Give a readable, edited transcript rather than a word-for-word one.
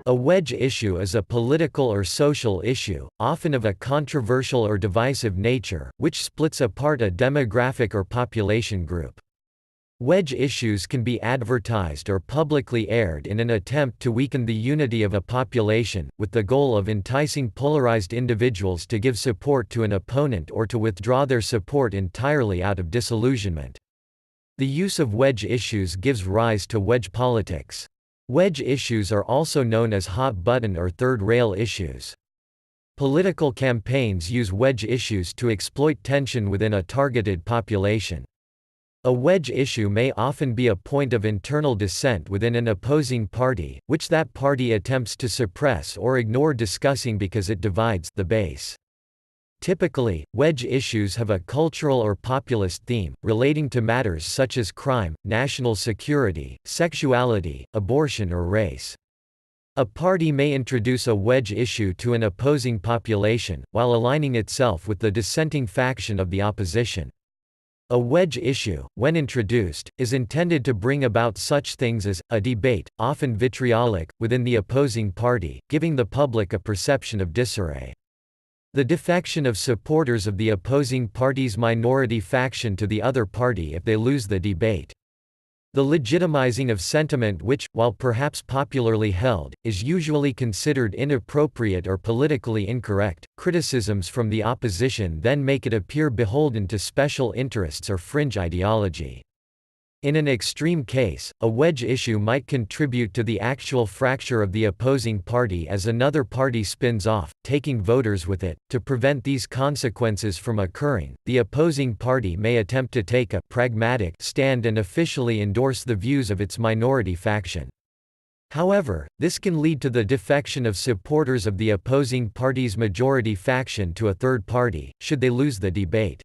A wedge issue is a political or social issue, often of a controversial or divisive nature, which splits apart a demographic or population group. Wedge issues can be advertised or publicly aired in an attempt to weaken the unity of a population, with the goal of enticing polarized individuals to give support to an opponent or to withdraw their support entirely out of disillusionment. The use of wedge issues gives rise to wedge politics. Wedge issues are also known as hot-button or third-rail issues. Political campaigns use wedge issues to exploit tension within a targeted population. A wedge issue may often be a point of internal dissent within an opposing party, which that party attempts to suppress or ignore discussing because it divides the base. Typically, wedge issues have a cultural or populist theme, relating to matters such as crime, national security, sexuality, abortion or race. A party may introduce a wedge issue to an opposing population, while aligning itself with the dissenting faction of the opposition. A wedge issue, when introduced, is intended to bring about such things as a debate, often vitriolic, within the opposing party, giving the public a perception of disarray. The defection of supporters of the opposing party's minority faction to the other party if they lose the debate. The legitimizing of sentiment which, while perhaps popularly held, is usually considered inappropriate or politically incorrect. Criticisms from the opposition then make it appear beholden to special interests or fringe ideology. In an extreme case, a wedge issue might contribute to the actual fracture of the opposing party as another party spins off, taking voters with it. To prevent these consequences from occurring, the opposing party may attempt to take a pragmatic stand and officially endorse the views of its minority faction. However, this can lead to the defection of supporters of the opposing party's majority faction to a third party, should they lose the debate.